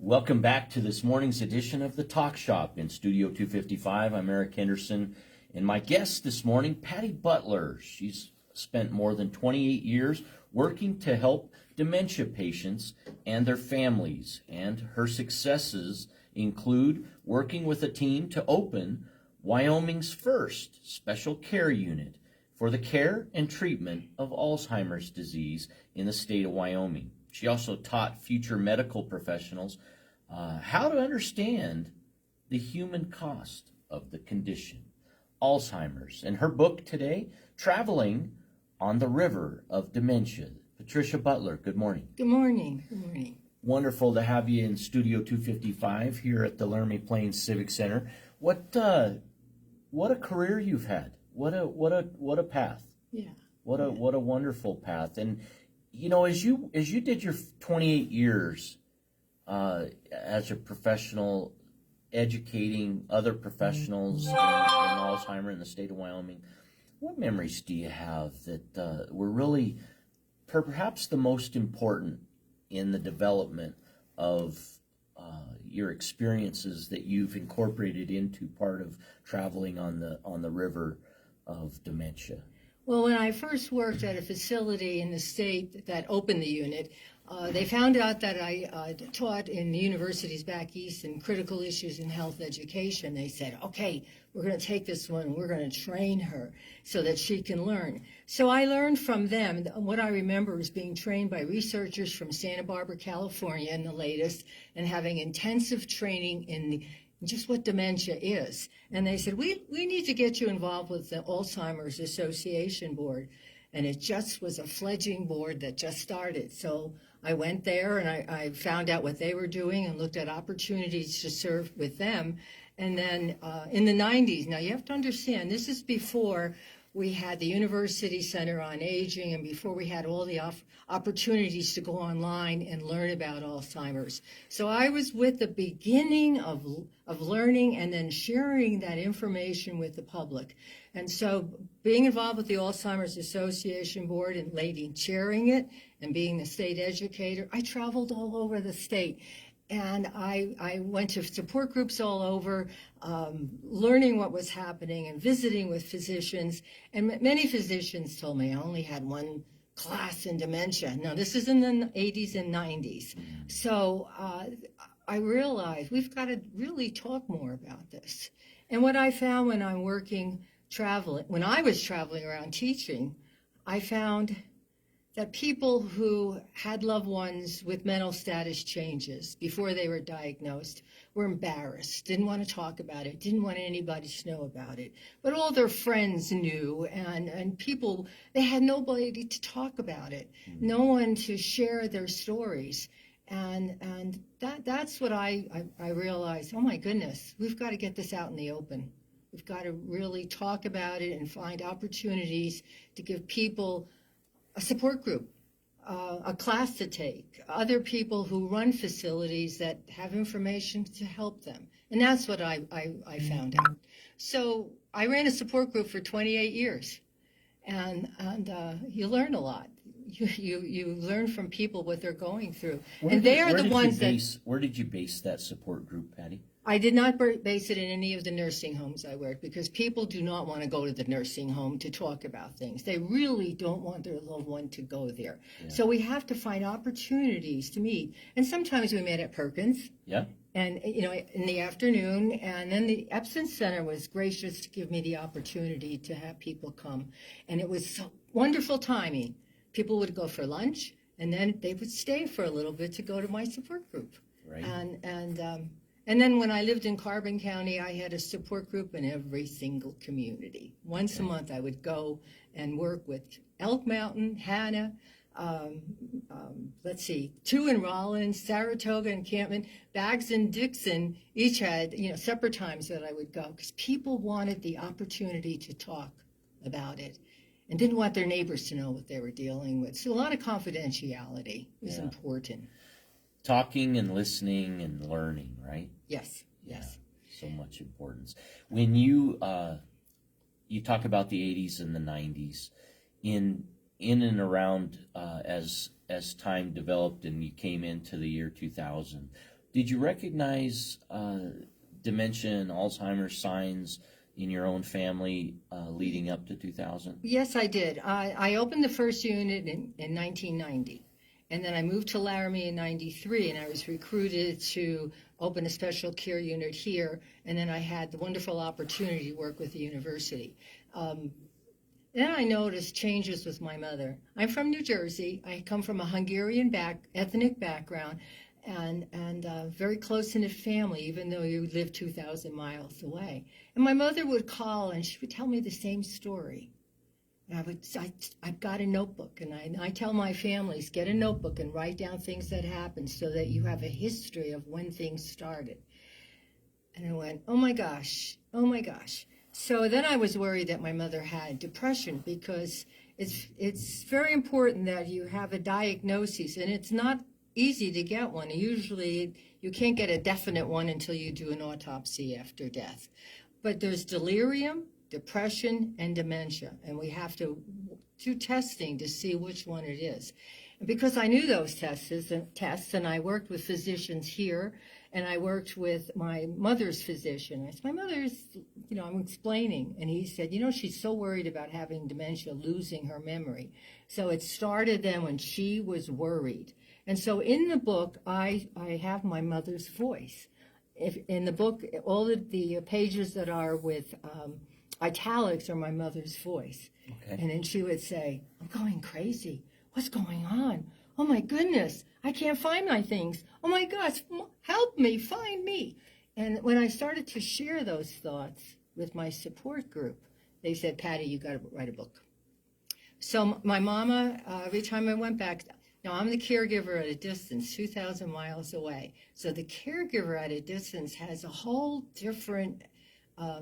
Welcome back to this morning's edition of the Talk Shop in Studio 255. I'm Eric Henderson, and my guest this morning, Patty Butler. She's spent more than 28 years working to help dementia patients and their families, and her successes include working with a team to open Wyoming's first special care unit for the care and treatment of Alzheimer's disease in the state of Wyoming. She also taught future medical professionals how to understand the human cost of the condition, Alzheimer's. And her book today, Traveling on the River of Dementia. Patricia Butler, good morning. Good morning. Good morning. Wonderful to have you in Studio 255 here at the Laramie Plains Civic Center. What a career you've had. What a path. Yeah. What a wonderful path. And you know, as you did your 28 years as a professional, educating other professionals in Alzheimer in the state of Wyoming, what memories do you have that were really perhaps the most important in the development of your experiences that you've incorporated into part of traveling on the river of dementia? Well, when I first worked at a facility in the state that opened the unit, they found out that I taught in the universities back east in critical issues in health education. They said, okay, we're going to take this one and we're going to train her so that she can learn. So I learned from them. What I remember is being trained by researchers from Santa Barbara, California in the latest, and having intensive training in just what dementia is. And they said, we need to get you involved with the Alzheimer's Association Board. And it just was a fledgling board that just started. So I went there and I found out what they were doing and looked at opportunities to serve with them. And then in the 90s, now you have to understand, this is before we had the University Center on Aging and before we had all the opportunities to go online and learn about Alzheimer's. So I was with the beginning of learning and then sharing that information with the public. And so being involved with the Alzheimer's Association Board and lady chairing it and being the state educator, I traveled all over the state. And I went to support groups all over, learning what was happening and visiting with physicians. And many physicians told me I only had one class in dementia. Now, this is in the 80s and 90s. So I realized we've got to really talk more about this. And what I found when I'm when I was traveling around teaching, I found that people who had loved ones with mental status changes before they were diagnosed were embarrassed, didn't want to talk about it, didn't want anybody to know about it. But all their friends knew, and people, they had nobody to talk about it, no one to share their stories. And that's what I realized, oh my goodness, we've got to get this out in the open. We've got to really talk about it and find opportunities to give people a support group, a class to take, other people who run facilities that have information to help them. And that's what I found out. So I ran a support group for 28 years, and you learn a lot. You learn from people what they're going through. Where did you base that support group, Patty? I did not base it in any of the nursing homes I worked because people do not want to go to the nursing home to talk about things. They really don't want their loved one to go there. Yeah. So we have to find opportunities to meet. And sometimes we met at Perkins. Yeah. And, you know, in the afternoon. And then the Epson Center was gracious to give me the opportunity to have people come. And it was so wonderful timing. People would go for lunch, and then they would stay for a little bit to go to my support group. Right. And then when I lived in Carbon County, I had a support group in every single community. Once a month, I would go and work with Elk Mountain, Hannah, two in Rollins, Saratoga, Encampment, Baggs and Dixon. Each had, separate times that I would go because people wanted the opportunity to talk about it and didn't want their neighbors to know what they were dealing with. So a lot of confidentiality was important. Talking and listening and learning, right? Yes. Yeah, so much importance. When you talk about the 80s and the 90s, in and around as time developed and you came into the year 2000, Did you recognize dementia and Alzheimer's signs in your own family leading up to 2000? Yes, I did. I opened the first unit in 1990, and then I moved to Laramie in 93, and I was recruited to open a special care unit here, and then I had the wonderful opportunity to work with the university. Then I noticed changes with my mother. I'm from New Jersey. I come from a Hungarian ethnic background, and very close-knit family, even though you live 2,000 miles away. And my mother would call, and she would tell me the same story. And I've got a notebook, and I tell my families, get a notebook and write down things that happened so that you have a history of when things started. And I went, oh my gosh, oh my gosh. So then I was worried that my mother had depression, because it's very important that you have a diagnosis, and it's not easy to get one. Usually you can't get a definite one until you do an autopsy after death. But there's delirium, depression, and dementia, and we have to do testing to see which one it is. And because I knew those tests, and I worked with physicians here, and I worked with my mother's physician. I said, my mother's, I'm explaining, and he said, she's so worried about having dementia, losing her memory. So it started then when she was worried. And so in the book, I have my mother's voice. In the book, all of the pages that are with italics are my mother's voice. Okay. And then she would say, I'm going crazy. What's going on? Oh my goodness, I can't find my things. Oh my gosh, help me, find me. And when I started to share those thoughts with my support group, they said, Patty, you got to write a book. So my mama, every time I went back, now I'm the caregiver at a distance, 2,000 miles away. So the caregiver at a distance has a whole different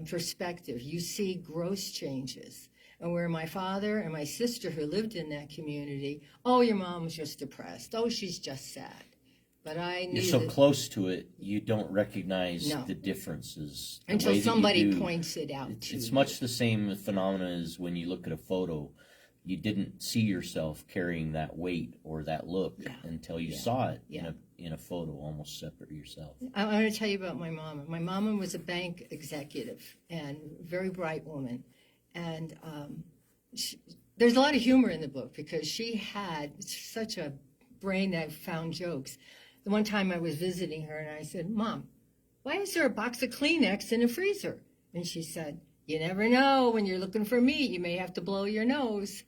perspective. You see gross changes. And where my father and my sister who lived in that community, oh, your mom was just depressed. Oh, she's just sad. But I knew you're so close to it, you don't recognize the differences. Until somebody points it out to you. It's much the same phenomenon as when you look at a photo. You didn't see yourself carrying that weight or that look until you saw it in a photo, almost separate yourself. I want to tell you about my mama. My mama was a bank executive and very bright woman. And there's a lot of humor in the book because she had such a brain that found jokes. The one time I was visiting her and I said, Mom, why is there a box of Kleenex in a freezer? And she said, you never know. When you're looking for meat, you may have to blow your nose.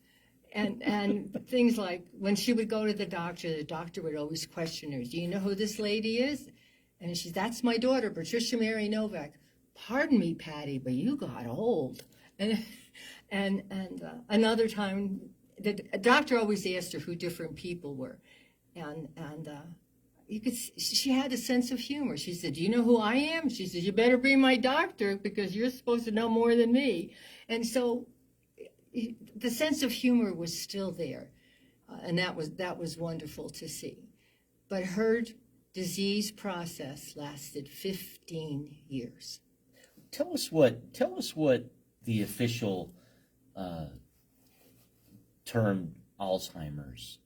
And things like when she would go to the doctor would always question her, do you know who this lady is? And she said, that's my daughter, Patricia Mary Novak. Pardon me, Patty, but you got old. And another time, the doctor always asked her who different people were. And you could see, she had a sense of humor. She said, do you know who I am? She said, you better be my doctor because you're supposed to know more than me. And so the sense of humor was still there. And that was wonderful to see. But her disease process lasted 15 years. Tell us what the official term Alzheimer's.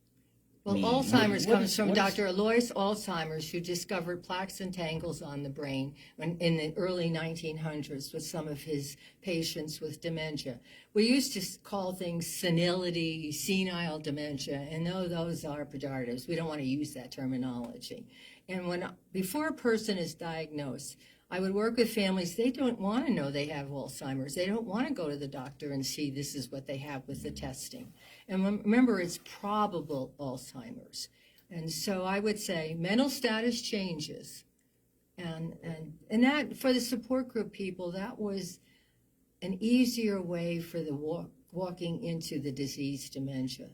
Well, Alzheimer's comes from Dr. Alois Alzheimer's, who discovered plaques and tangles on the brain in the early 1900s with some of his patients with dementia. We used to call things senility, senile dementia, and no, those are pejoratives. We don't want to use that terminology. And before a person is diagnosed, I would work with families. They don't want to know they have Alzheimer's. They don't want to go to the doctor and see this is what they have with the testing. And remember, it's probable Alzheimer's. And so I would say mental status changes. And that, for the support group people, that was an easier way for the walking into the disease dementia.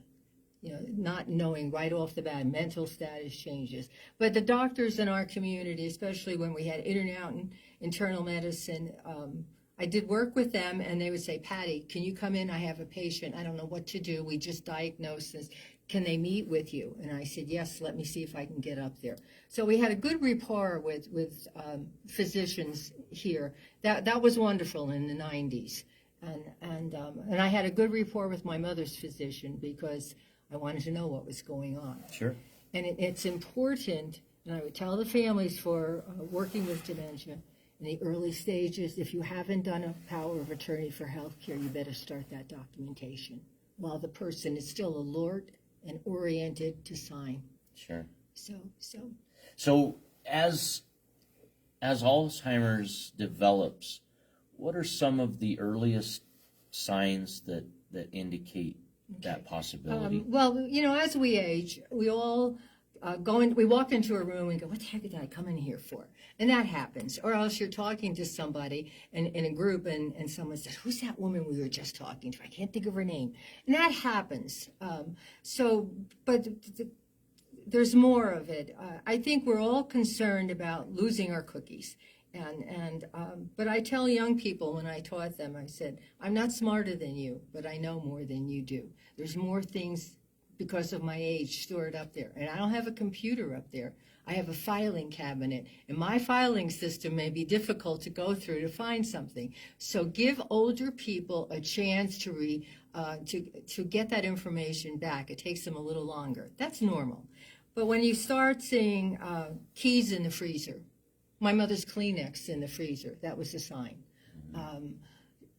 Not knowing right off the bat, mental status changes. But the doctors in our community, especially when we had internal medicine, I did work with them, and they would say, Patty, can you come in? I have a patient. I don't know what to do. We just diagnosed this. Can they meet with you? And I said, yes, let me see if I can get up there. So we had a good rapport with physicians here. That was wonderful in the 90s. And I had a good rapport with my mother's physician because I wanted to know what was going on. Sure. And it's important And I would tell the families for working with dementia in the early stages, if you haven't done a power of attorney for health care, you better start that documentation while the person is still alert and oriented to sign. Sure. So as Alzheimer's develops, what are some of the earliest signs that indicate that possibility? well, as we age, we all we walk into a room and go, what the heck did I come in here for? And that happens. Or else you're talking to somebody in a group and someone says, who's that woman we were just talking to? I can't think of her name. And that happens. But there's more of it. I think we're all concerned about losing our cookies. But I tell young people when I taught them, I said, I'm not smarter than you, but I know more than you do. There's more things because of my age stored up there. And I don't have a computer up there. I have a filing cabinet. And my filing system may be difficult to go through to find something. So give older people a chance to get that information back. It takes them a little longer. That's normal. But when you start seeing keys in the freezer, my mother's Kleenex in the freezer, that was a sign.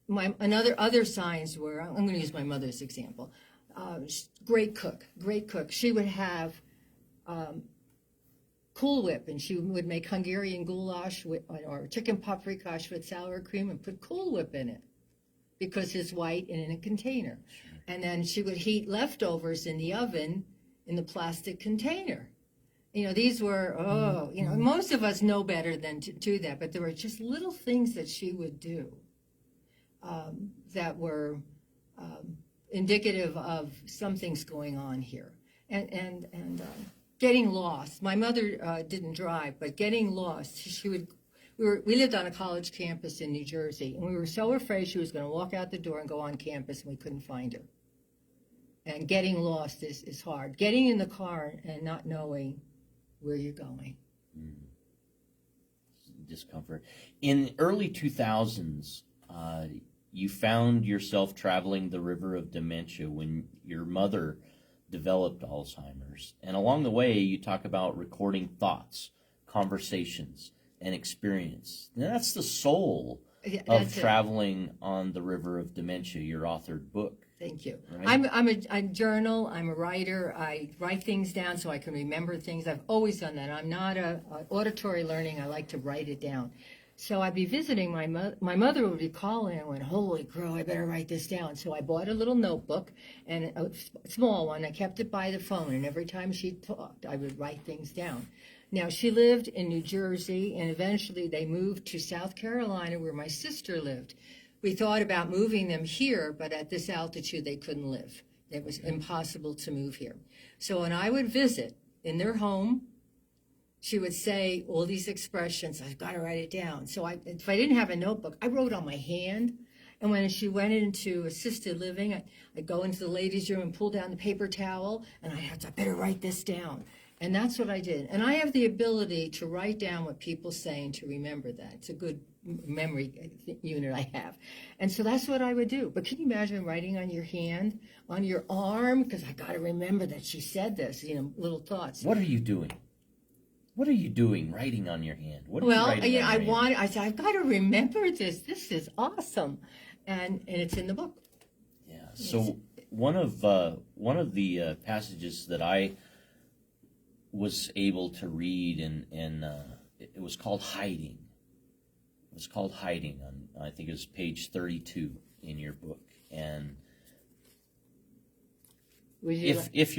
Other signs were, I'm going to use my mother's example. Great cook. She would have Cool Whip, and she would make Hungarian goulash or chicken paprikash with sour cream and put Cool Whip in it because it's white and in a container. And then she would heat leftovers in the oven in the plastic container. These were, most of us know better than to do that, but there were just little things that she would do that were indicative of something's going on here. And getting lost. My mother didn't drive, but getting lost, we lived on a college campus in New Jersey, and we were so afraid she was going to walk out the door and go on campus, and we couldn't find her. And getting lost is hard. Getting in the car and not knowing where you're going. Discomfort. In early 2000s, you found yourself traveling the river of dementia when your mother developed Alzheimer's. And along the way, you talk about recording thoughts, conversations, and experience. Now, that's the soul of traveling on the river of dementia, your authored book. Thank you. Right? I journal. I'm a writer. I write things down so I can remember things. I've always done that. I'm not auditory learning. I like to write it down. So I'd be visiting my mother. My mother would be calling. I went, holy crow, I better write this down. So I bought a little notebook, and a small one. I kept it by the phone, and every time she talked, I would write things down. Now, she lived in New Jersey, and eventually they moved to South Carolina where my sister lived. We thought about moving them here, but at this altitude they couldn't live. It was impossible to move here. So when I would visit in their home, she would say all these expressions. I've got to write it down. So if I didn't have a notebook, I wrote on my hand. And when she went into assisted living, I'd go into the ladies' room and pull down the paper towel, and I better write this down. And that's what I did. And I have the ability to write down what people say and to remember that. It's a good memory unit I have. And so that's what I would do. But can you imagine writing on your hand, on your arm? Because I got to remember that she said this, little thoughts. What are you doing? What are you doing writing on your hand? I said, I've got to remember this. This is awesome. And it's in the book. Yeah. So one of the passages that I was able to read, and it was called Hiding. It was called Hiding on, I think it was page 32 in your book. And if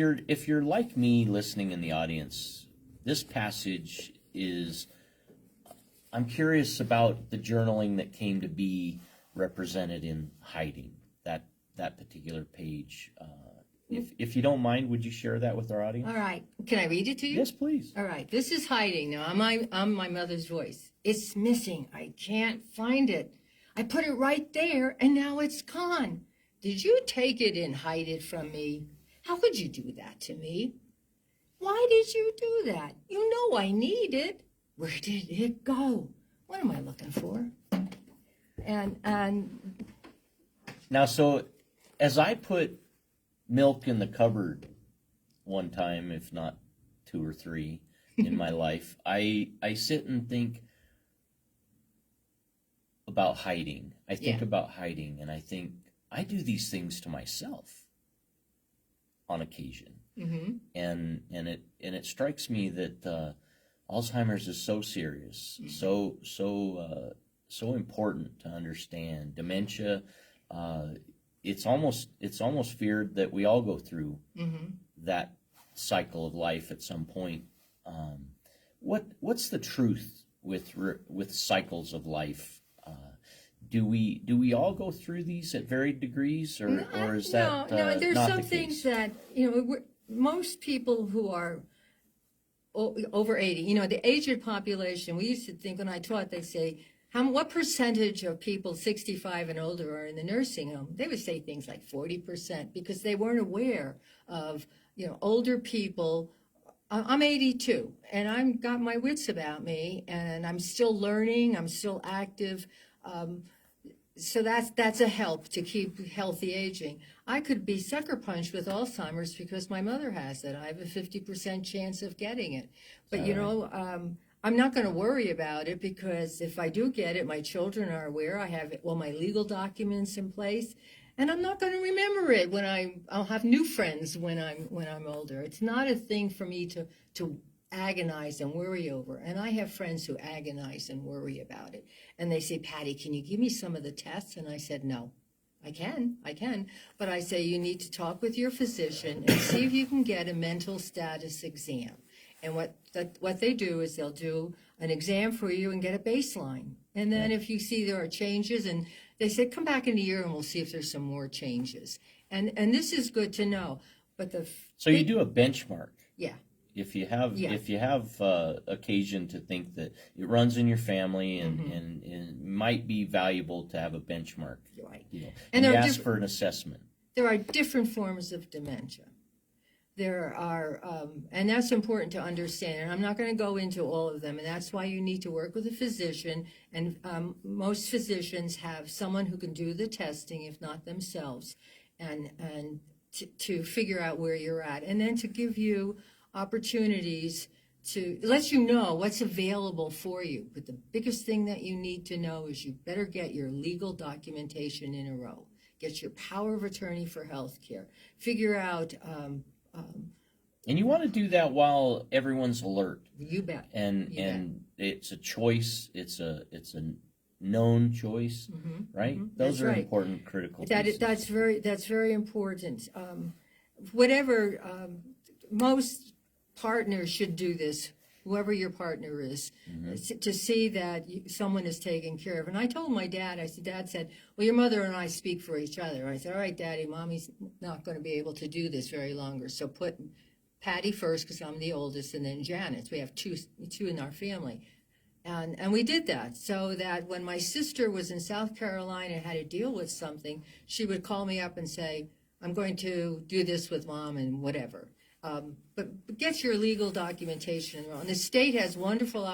you're like me listening in the audience, this passage is, I'm curious about the journaling that came to be represented in Hiding, that particular page. If you don't mind, would you share that with our audience? All right. Can I read it to you? Yes, please. All right. This is Hiding. Now, I'm my mother's voice. It's missing. I can't find it. I put it right there, and now it's gone. Did you take it and hide it from me? How could you do that to me? Why did you do that? You know I need it. Where did it go? What am I looking for? And now, so as I put milk in the cupboard one time, if not two or three, in my life, I sit and think about hiding. I think about hiding, and I think I do these things to myself on occasion. And it strikes me that Alzheimer's is so serious, so important to understand. Dementia, it's almost feared that we all go through that cycle of life at some point. What's the truth with cycles of life? Do we all go through these at varied degrees, or is that no? There's not some the things case? that most people who are over 80, the aged population. We used to think when I taught, they'd say, what percentage of people 65 and older are in the nursing home? They would say things like 40% because they weren't aware of older people. I'm 82, and I've got my wits about me, and I'm still learning. I'm still active. So that's a help to keep healthy aging. I could be sucker punched with Alzheimer's because my mother has it. I have a 50% chance of getting it. But I'm not going to worry about it because if I do get it, my children are aware. I have all my legal documents in place, and I'm not going to remember it when I'll have new friends when I'm older. It's not a thing for me to agonize and worry over. And I have friends who agonize and worry about it. And they say, Patty, can you give me some of the tests? And I said, no, I can. But I say, you need to talk with your physician and see if you can get a mental status exam. And what they do is they'll do an exam for you and get a baseline. And then if you see there are changes, and they say, come back in a year and we'll see if there's some more changes. And this is good to know. But so you do a benchmark. Yeah. If you have occasion to think that it runs in your family and it might be valuable to have a benchmark, right? And you ask for an assessment. There are different forms of dementia. There are, and that's important to understand. And I'm not going to go into all of them. And that's why you need to work with a physician. And most physicians have someone who can do the testing, if not themselves, and to figure out where you're at, and then to give you opportunities to let you know what's available for you. But the biggest thing that you need to know is you better get your legal documentation in a row. Get your power of attorney for health care. Figure out... and you want to do that while everyone's alert. You bet. And it's a choice. It's a known choice, right? Those are important, critical pieces. That's very important. Most partners should do this, whoever your partner is, to see that someone is taken care of. And I told my dad, Dad said, well, your mother and I speak for each other. I said, all right, Daddy, Mommy's not going to be able to do this very longer. So put Patty first because I'm the oldest, and then Janet. We have two in our family. And we did that so that when my sister was in South Carolina and had to deal with something, she would call me up and say, I'm going to do this with Mom and whatever. But get your legal documentation. And the state has wonderful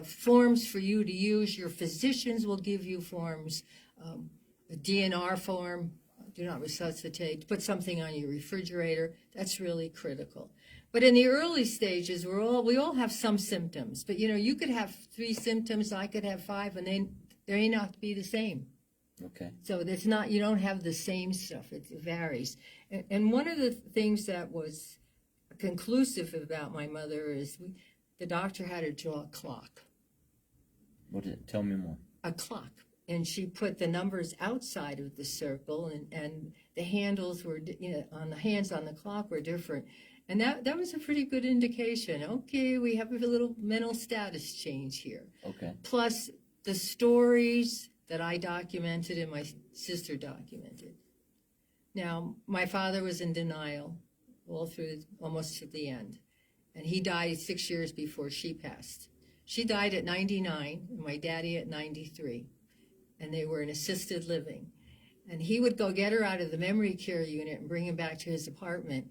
forms for you to use. Your physicians will give you forms, a DNR form, do not resuscitate, put something on your refrigerator. That's really critical. But in the early stages, we all have some symptoms. But, you could have 3 symptoms, I could have 5, and they may not be the same. Okay. So it's not, you don't have the same stuff. It varies. And one of the things that was conclusive about my mother is the doctor had her draw a clock. Tell me more. A clock. And she put the numbers outside of the circle, and the handles were, on the hands on the clock were different. And that was a pretty good indication. Okay, we have a little mental status change here. Okay. Plus the stories that I documented and my sister documented. Now, my father was in denial all through almost to the end. And he died 6 years before she passed. She died at 99, and my daddy at 93. And they were in assisted living. And he would go get her out of the memory care unit and bring him back to his apartment.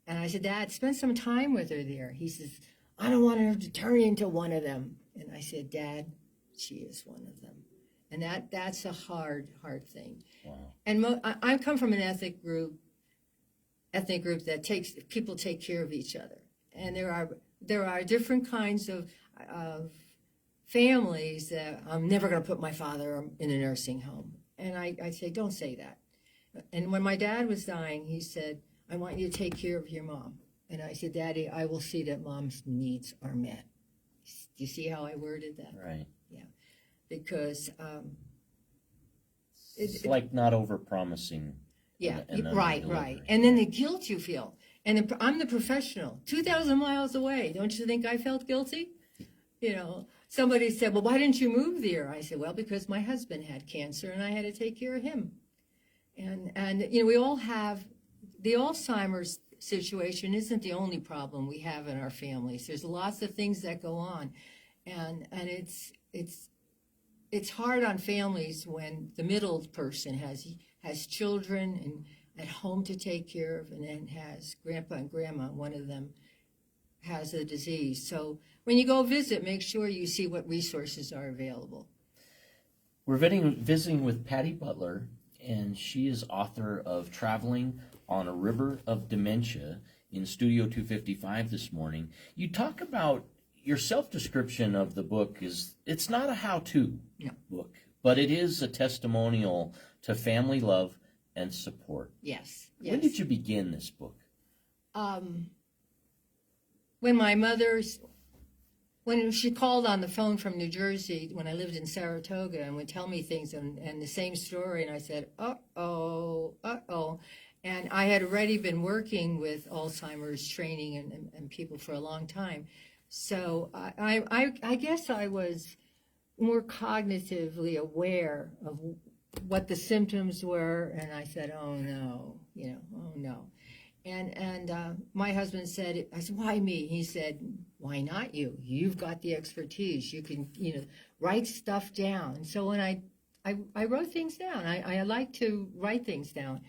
And I said, Dad, spend some time with her there. He says, I don't want her to turn into one of them. And I said, Dad, she is one of them. And that's a hard thing. Wow. And I come from an ethnic group that people take care of each other. And there are different kinds of families that I'm never going to put my father in a nursing home. And I say, don't say that. And when my dad was dying, he said, I want you to take care of your mom. And I said, Daddy, I will see that mom's needs are met. Do you see how I worded that? Right. Yeah. Because it's like not over-promising. yeah, and right. And then the guilt you feel. And I'm the professional, 2,000 miles away. Don't you think I felt guilty? You know, somebody said, well, why didn't you move there? I said, well, because my husband had cancer and I had to take care of him. And you know, we all have, the Alzheimer's situation isn't the only problem we have in our families. There's lots of things that go on. And it's hard on families when the middle person has children and at home to take care of, and then has grandpa and grandma, one of them has a disease. So when you go visit, make sure you see what resources are available. We're visiting with Patty Butler, and she is author of Traveling on a River of Dementia in Studio 255 this morning. You talk about your self-description of the book is, it's not a how-to book, but it is a testimonial to family love and support. Yes. When did you begin this book? When she called on the phone from New Jersey when I lived in Saratoga and would tell me things and the same story, and I said, uh-oh. And I had already been working with Alzheimer's training and people for a long time. So I guess I was more cognitively aware of what the symptoms were, and I said, oh no, oh no. And my husband said, I said, why me? He said, why not you? You've got the expertise. You can, write stuff down. So when I wrote things down, I like to write things down.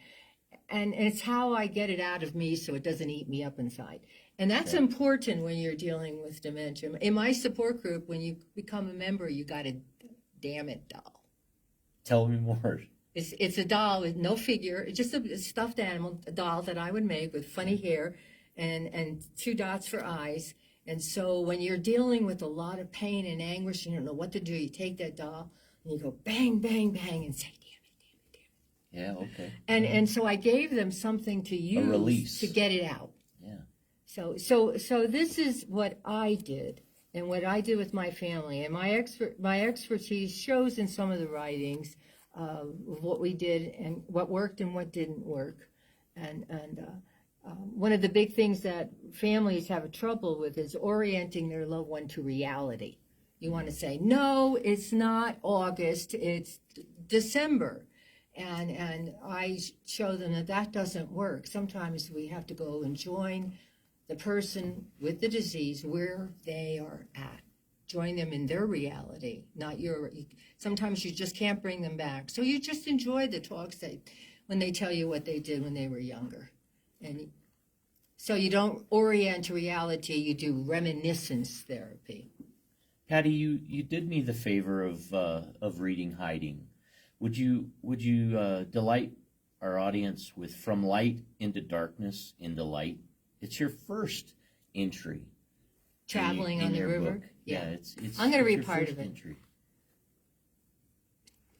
And it's how I get it out of me so it doesn't eat me up inside. And that's important when you're dealing with dementia. In my support group, when you become a member, you got a damn it doll. Tell me more. It's a doll with no figure. It's just a stuffed animal, a doll that I would make with funny hair and 2 dots for eyes. And so when you're dealing with a lot of pain and anguish, you don't know what to do, you take that doll and you go bang, bang, bang and say, damn it. Yeah, okay. And so I gave them something to use, a release, to get it out. Yeah. So this is what I did and what I did with my family. And my expertise shows in some of the writings of what we did and what worked and what didn't work. And one of the big things that families have trouble with is orienting their loved one to reality. You want to say, no, it's not August, it's December. And I show them that doesn't work. Sometimes we have to go and join the person with the disease where they are at. Join them in their reality, not your. Sometimes you just can't bring them back. So you just enjoy the talks when they tell you what they did when they were younger. And so you don't orient to reality, you do reminiscence therapy. Patty, you did me the favor of reading Hiding. Would you delight our audience with From Light into Darkness into Light? It's your first entry. Traveling on the river? Book. Yeah, it's I'm going to read your part first of it. Entry.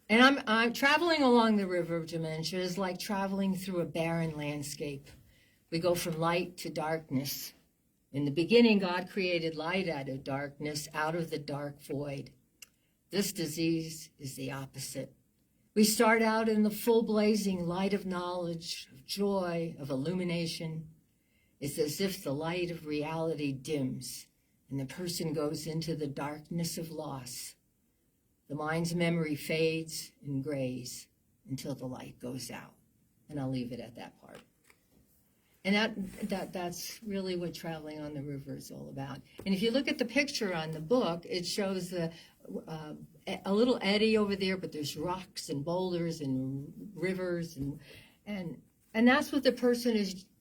And I'm traveling along the river of dementia is like traveling through a barren landscape. We go from light to darkness. In the beginning, God created light out of darkness, out of the dark void. This disease is the opposite. We start out in the full blazing light of knowledge, of joy, of illumination. It's as if the light of reality dims and the person goes into the darkness of loss. The mind's memory fades and grays until the light goes out. And I'll leave it at that part. And that's really what Traveling on the River is all about. And if you look at the picture on the book, it shows a little eddy over there, but there's rocks and boulders and rivers, and that's what the person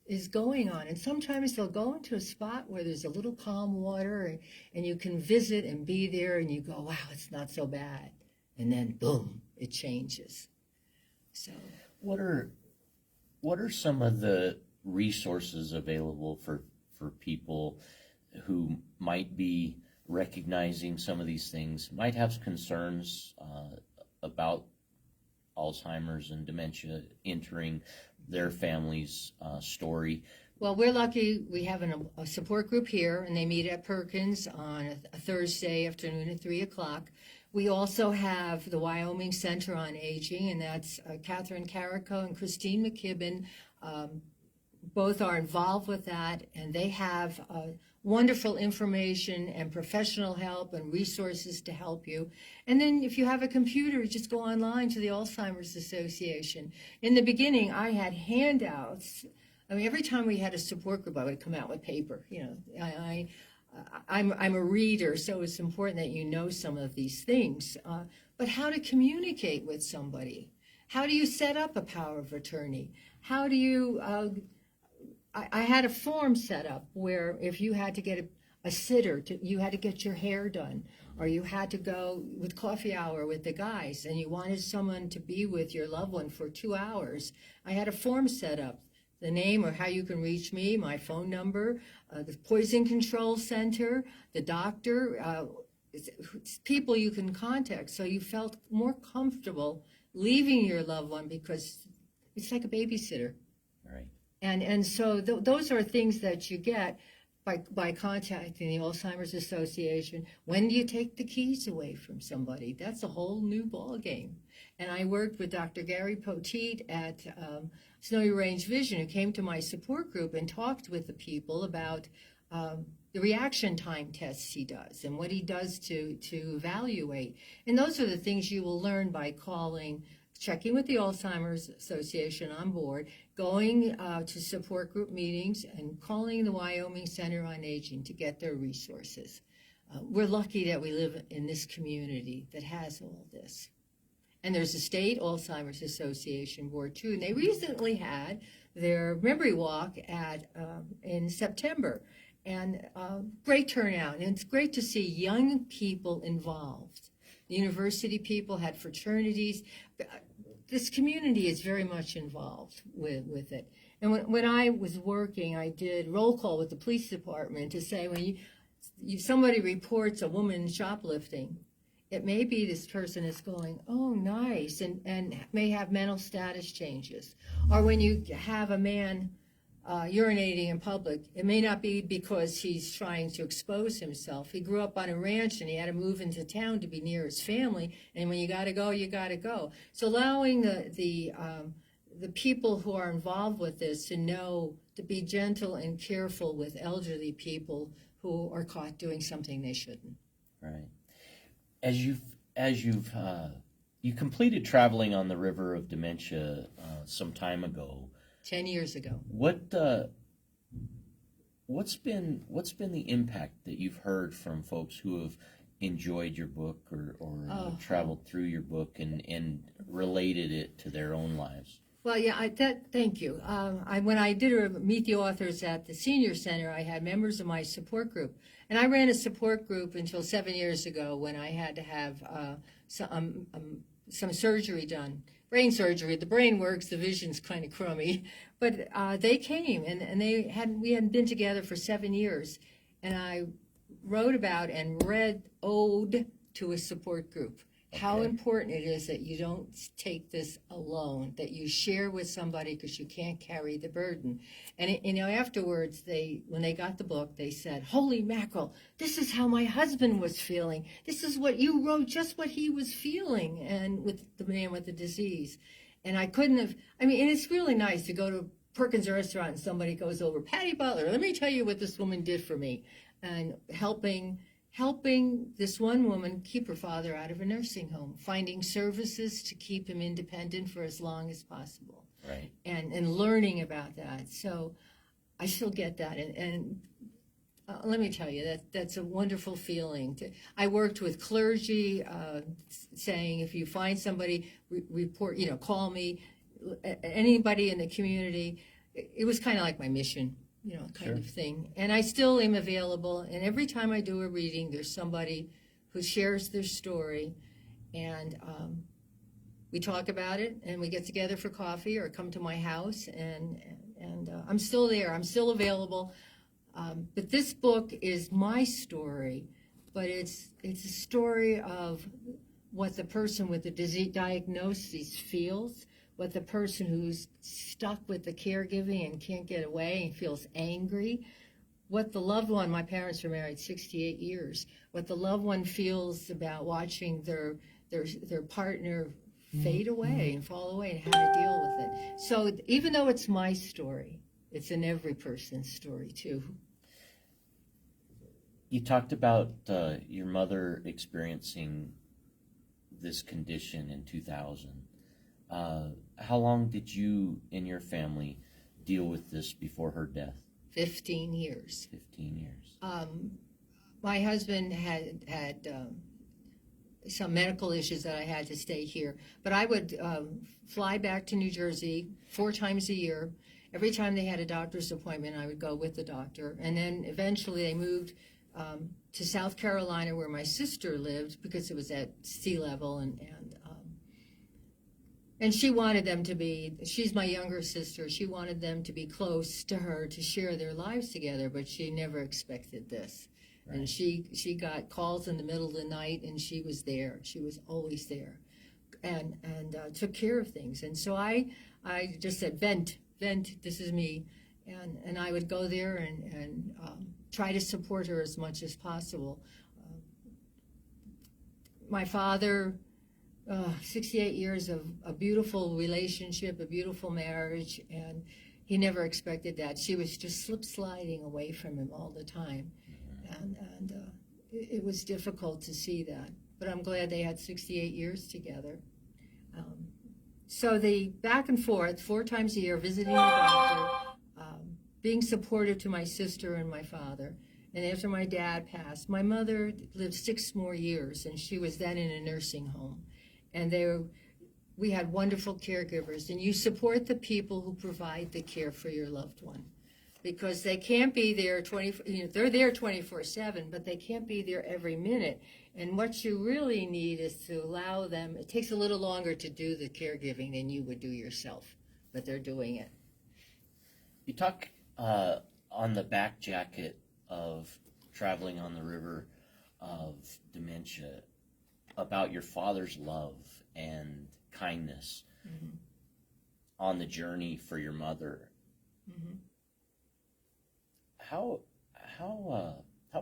is going on. And sometimes they'll go into a spot where there's a little calm water, and you can visit and be there, and you go, wow, it's not so bad. And then, boom, it changes. So, what are some of the resources available for people who might be recognizing some of these things might have concerns about Alzheimer's and dementia entering their family's story. Well, we're lucky we have a support group here, and they meet at Perkins on a Thursday afternoon at 3 o'clock. We also have the Wyoming Center on Aging, and that's Catherine Carrico and Christine McKibben. Both are involved with that, and they have wonderful information and professional help and resources to help you. And then if you have a computer, just go online to the Alzheimer's Association. In the beginning, I had handouts. I mean, every time we had a support group, I would come out with paper. You know, I'm a reader, so it's important that you know some of these things. But how to communicate with somebody? How do you set up a power of attorney? How do you I had a form set up where if you had to get a sitter, you had to get your hair done, or you had to go with coffee hour with the guys, and you wanted someone to be with your loved one for 2 hours, I had a form set up. The name or how you can reach me, my phone number, the Poison Control Center, the doctor, people you can contact. So you felt more comfortable leaving your loved one because it's like a babysitter. Right. And so those are things that you get by contacting the Alzheimer's Association. When do you take the keys away from somebody? That's a whole new ball game. And I worked with Dr. Gary Poteet at Snowy Range Vision, who came to my support group and talked with the people about the reaction time tests he does and what he does to evaluate. And those are the things you will learn by checking with the Alzheimer's Association on board, going to support group meetings, and calling the Wyoming Center on Aging to get their resources. We're lucky that we live in this community that has all this. And there's a state Alzheimer's Association board, too. And they recently had their memory walk in September. And great turnout. And it's great to see young people involved. The university people had fraternities. This community is very much involved with it. And when I was working, I did roll call with the police department to say when somebody reports a woman shoplifting, it may be this person is going, oh, nice, and may have mental status changes. Or when you have a man urinating in public, it may not be because he's trying to expose himself. He grew up on a ranch and he had to move into town to be near his family, and when you got to go, you got to go. So allowing the people who are involved with this to know to be gentle and careful with elderly people who are caught doing something they shouldn't. Right. You completed traveling on the River of Dementia some time ago. 10 years ago. What's been the impact that you've heard from folks who have enjoyed your book or traveled through your book and related it to their own lives? Well, yeah, thank you. When I did meet the authors at the Senior Center, I had members of my support group. And I ran a support group until 7 years ago when I had to have some surgery done. Brain surgery. The brain works, the vision's kind of crummy. But they came, and we hadn't been together for 7 years. And I wrote about and read Ode to a Support Group. How important it is that you don't take this alone, that you share with somebody because you can't carry the burden. And afterwards, when they got the book, they said, holy mackerel, this is how my husband was feeling. This is what you wrote, just what he was feeling, and with the man with the disease. And I couldn't have, and it's really nice to go to Perkins restaurant and somebody goes over, Patty Butler, let me tell you what this woman did for me. And helping this one woman keep her father out of a nursing home, finding services to keep him independent for as long as possible. Right. And learning about that. So I still get that. And let me tell you, that's a wonderful feeling. I worked with clergy saying, if you find somebody, report, call me, anybody in the community. It was kind of like my mission. Kind of thing. And I still am available. And every time I do a reading, there's somebody who shares their story. And we talk about it, and we get together for coffee or come to my house. And I'm still there. I'm still available. But this book is my story, but it's a story of what the person with the disease diagnosis feels, what the person who's stuck with the caregiving and can't get away and feels angry, what the loved one, my parents were married 68 years, what the loved one feels about watching their partner fade away and fall away and how to deal with it. So even though it's my story, it's in every person's story too. You talked about your mother experiencing this condition in 2000. How long did you and your family deal with this before her death? 15 years. 15 years. My husband had some medical issues that I had to stay here, but I would fly back to New Jersey 4 times a year. Every time they had a doctor's appointment, I would go with the doctor. And then eventually they moved to South Carolina, where my sister lived, because it was at sea level, and she wanted them to be, she's my younger sister, she wanted them to be close to her to share their lives together, but she never expected this. Right. And she got calls in the middle of the night, and she was there. She was always there, and took care of things. And so I just said, vent, this is me. And I would go there and try to support her as much as possible. My father, 68 years of a beautiful relationship, a beautiful marriage, and he never expected that. She was just sliding away from him all the time. And it was difficult to see that. But I'm glad they had 68 years together. So the back and forth, 4 times a year, visiting the doctor, being supportive to my sister and my father. And after my dad passed, my mother lived 6 more years, and she was then in a nursing home. And we had wonderful caregivers, and you support the people who provide the care for your loved one, because they can't be there they're there 24/7, but they can't be there every minute. And what you really need is to allow them. It takes a little longer to do the caregiving than you would do yourself, but they're doing it. You talk on the back jacket of Traveling on the River of Dementia about your father's love and kindness on the journey for your mother. Mm-hmm. How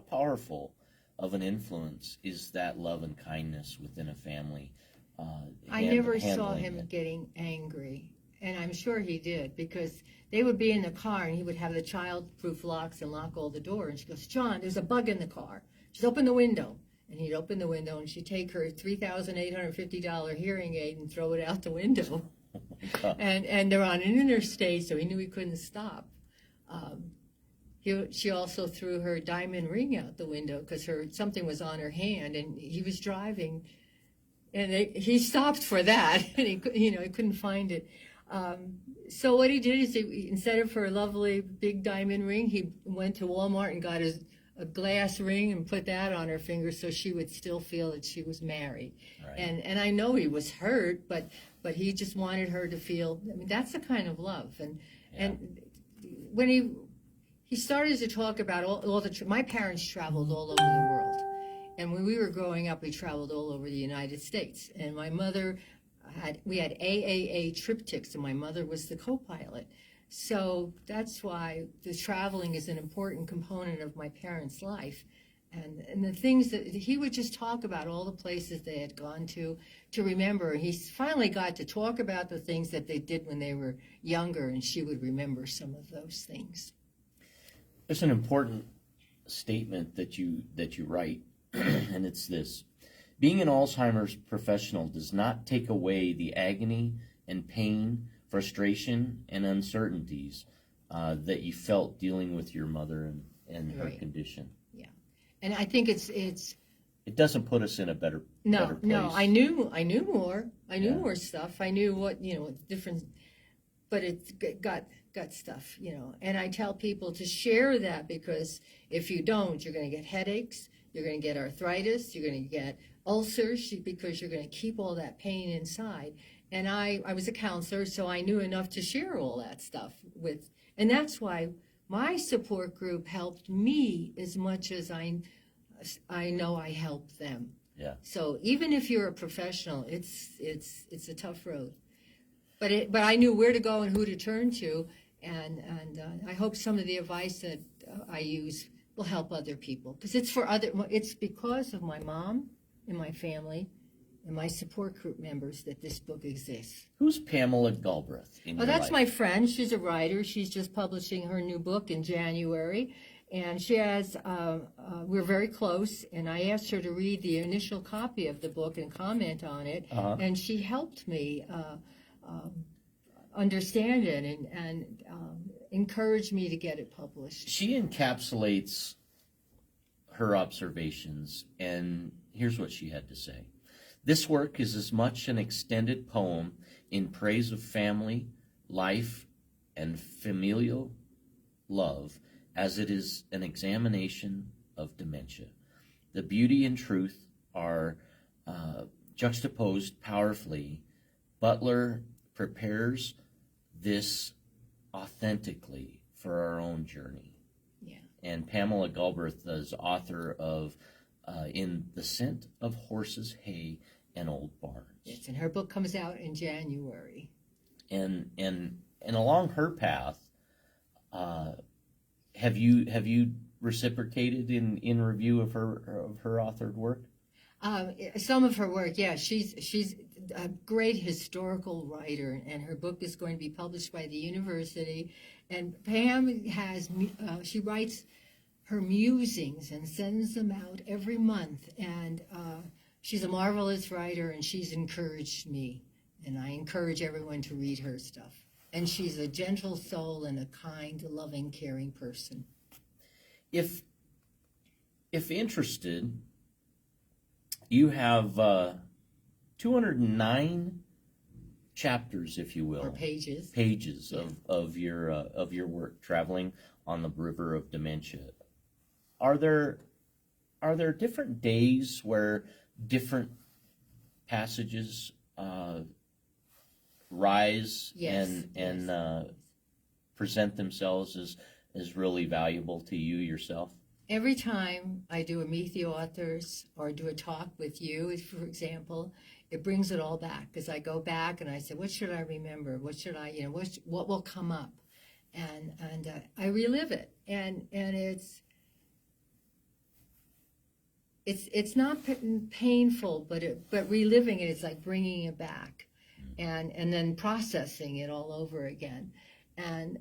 powerful of an influence is that love and kindness within a family? I never saw him getting angry, and I'm sure he did, because they would be in the car and he would have the child-proof locks and lock all the doors. And she goes, "John, there's a bug in the car. Just open the window." And he'd open the window, and she'd take her $3,850 hearing aid and throw it out the window. And they're on an interstate, so he knew he couldn't stop. She also threw her diamond ring out the window because something was on her hand, and he was driving, and he stopped for that, and he couldn't find it. So what he did is, instead of her lovely big diamond ring, he went to Walmart and got a glass ring and put that on her finger so she would still feel that she was married. Right. And I know he was hurt, but he just wanted her to feel. I mean, that's the kind of love. And when he started to talk about my parents traveled all over the world, and when we were growing up, we traveled all over the United States. And my mother we had AAA triptychs, and my mother was the co-pilot. So that's why the traveling is an important component of my parents' life. And the things that he would just talk about, all the places they had gone to remember. He finally got to talk about the things that they did when they were younger, and she would remember some of those things. There's an important statement that you write, and it's this: being an Alzheimer's professional does not take away the agony and pain, frustration, and uncertainties that you felt dealing with your mother and her condition. Yeah, and I think it doesn't put us in a better place. No, I knew more. I knew more stuff. I knew what different, but it got stuff, And I tell people to share that, because if you don't, you're going to get headaches, you're going to get arthritis, you're going to get ulcers, because you're going to keep all that pain inside. And I was a counselor, so I knew enough to share all that stuff with. And that's why my support group helped me as much as I know I helped them. Yeah. So even if you're a professional, it's a tough road. But I knew where to go and who to turn to, and I hope some of the advice that I use will help other people, because it's because of my mom and my family and my support group members that this book exists. Who's Pamela Galbraith in your That's life? my friend. She's a writer. She's just publishing her new book in January. And she has, we're very close, and I asked her to read the initial copy of the book and comment on it. And she helped me understand it and encouraged me to get it published. She encapsulates her observations, and here's what she had to say. This work is as much an extended poem in praise of family, life, and familial love as it is an examination of dementia. The beauty and truth are juxtaposed powerfully. Butler prepares this authentically for our own journey. Yeah. And Pamela Galbraith is author of In the Scent of Horses, Hay, and Old Barns. Yes, and her book comes out in January. And along her path, have you reciprocated in review of her authored work? Some of her work, yeah. She's a great historical writer, and her book is going to be published by the university. And Pam she writes her musings and sends them out every month. And she's a marvelous writer, and she's encouraged me. And I encourage everyone to read her stuff. And she's a gentle soul and a kind, loving, caring person. If interested, you have 209 chapters, if you will, Or pages. Yeah. of your work traveling on the river of dementia. Are there different days where different passages rise and present themselves as really valuable to you yourself? Every time I do a Meet the Authors or do a talk with you, for example, it brings it all back, because I go back and I say, what should I remember? What should I, what will come up? And I relive it. And it's not painful, but reliving it is like bringing it back and then processing it all over again. And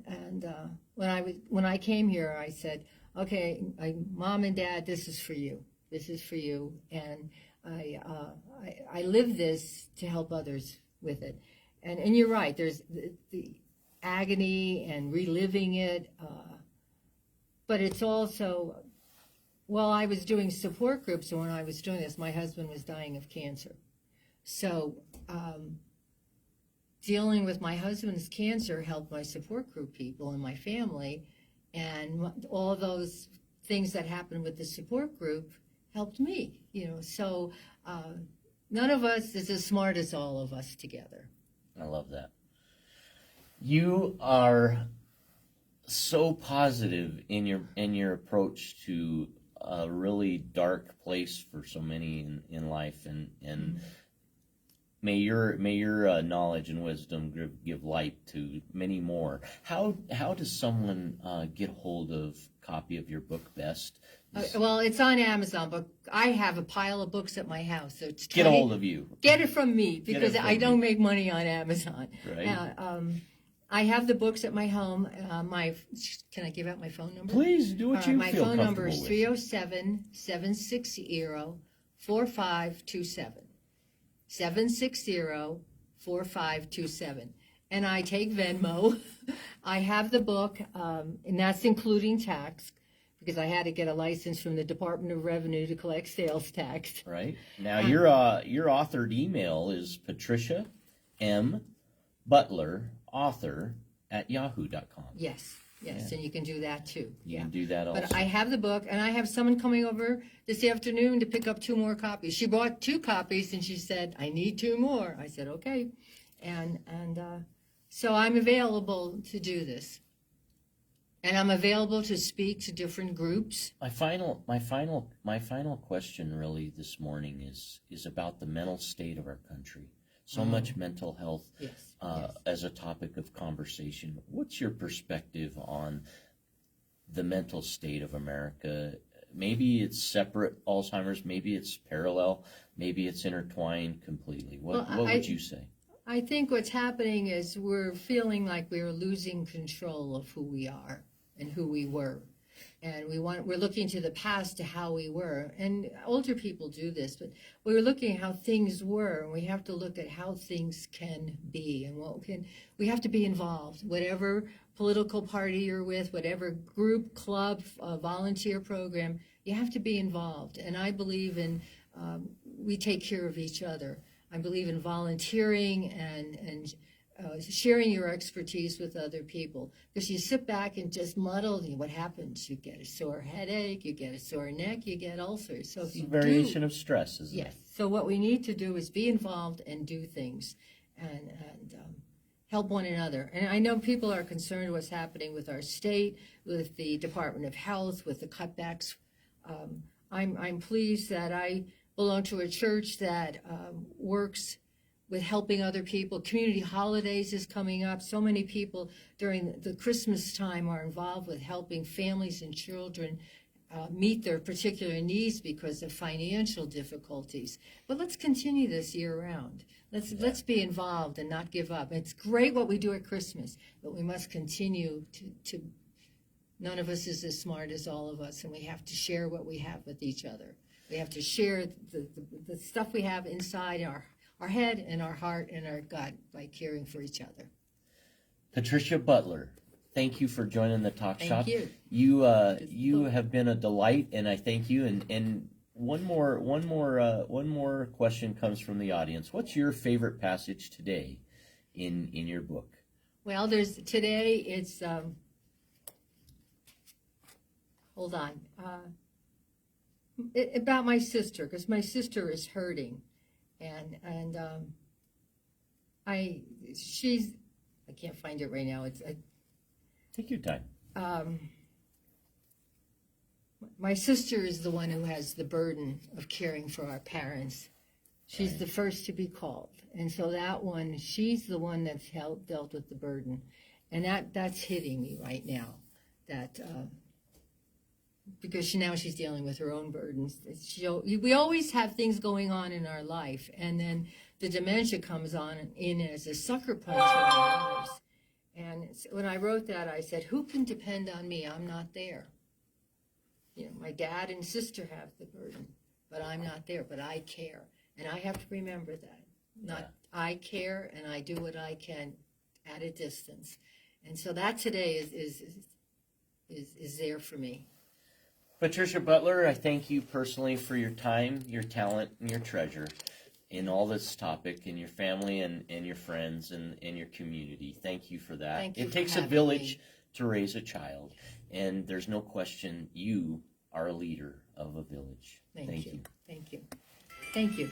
when I came here, I said, okay, Mom and Dad, this is for you. This is for you. And I live this to help others with it. And you're right, there's the agony and reliving it. But it's also, while I was doing support groups, and when I was doing this, my husband was dying of cancer. So dealing with my husband's cancer helped my support group people and my family. And all those things that happened with the support group helped me, So none of us is as smart as all of us together. I love that. You are so positive in your approach to a really dark place for so many in life, and may your knowledge and wisdom give light to many more. How does someone get hold of a copy of your book best? Well, it's on Amazon, but I have a pile of books at my house, so it's get a hold of you. Get it from me, because I don't make money on Amazon. Right. I have the books at my home. Can I give out my phone number? Please do what you my feel phone number is comfortable 307-760-4527. 760-4527. And I take Venmo. I have the book, and that's including tax, because I had to get a license from the Department of Revenue to collect sales tax. Right. Now, your authored email is Patricia M. Butler, author, @yahoo.com. Yes, and you can do that too. You can do that also. But I have the book, and I have someone coming over this afternoon to pick up 2 more copies. She bought 2 copies, and she said, I need 2 more. I said, okay. And so I'm available to do this. And I'm available to speak to different groups. My final question really this morning is about the mental state of our country. So much mental health Yes, as a topic of conversation. What's your perspective on the mental state of America? Maybe it's separate Alzheimer's, maybe it's parallel, maybe it's intertwined completely. What would you say? I think what's happening is we're feeling like we're losing control of who we are and who we were. And we're looking to the past to how we were. And older people do this, but we're looking at how things were, and we have to look at how things can be and we have to be involved. Whatever political party you're with, whatever group, club, volunteer program, you have to be involved. And I believe in we take care of each other. I believe in volunteering and sharing your expertise with other people. Because you sit back and just muddle, and what happens? You get a sore headache, you get a sore neck, you get ulcers. So if you variation of stress, isn't it? Yes. So what we need to do is be involved and do things and help one another. And I know people are concerned what's happening with our state, with the Department of Health, with the cutbacks. I'm pleased that I belong to a church that works with helping other people. Community holidays is coming up. So many people during the Christmas time are involved with helping families and children meet their particular needs because of financial difficulties. But let's continue this year round. Let's be involved and not give up. It's great what we do at Christmas, but we must continue to none of us is as smart as all of us, and we have to share what we have with each other. We have to share the stuff we have inside our head and our heart and our gut by caring for each other. Patricia Butler, thank you for joining the Talk Shop. Thank you. You have been a delight, and I thank you. And one more question comes from the audience. What's your favorite passage today in your book? Well, today it's hold on about my sister, because my sister is hurting. And I can't find it right now. Take your time. My sister is the one who has the burden of caring for our parents. She's the first to be called, and so that one, she's the one that's dealt with the burden, and that's hitting me right now. That because now she's dealing with her own burdens. We always have things going on in our life, and then the dementia comes in as a sucker punch in our lives. And when I wrote that, I said, who can depend on me? I'm not there. My dad and sister have the burden, but I'm not there, but I care. And I have to remember that. I care, and I do what I can at a distance. And so that today is there for me. Patricia Butler, I thank you personally for your time, your talent, and your treasure in all this topic, and your family and your friends and your community. Thank you for that. Thank you it takes a village to raise a child, and there's no question you are a leader of a village. Thank you. Thank you. Thank you.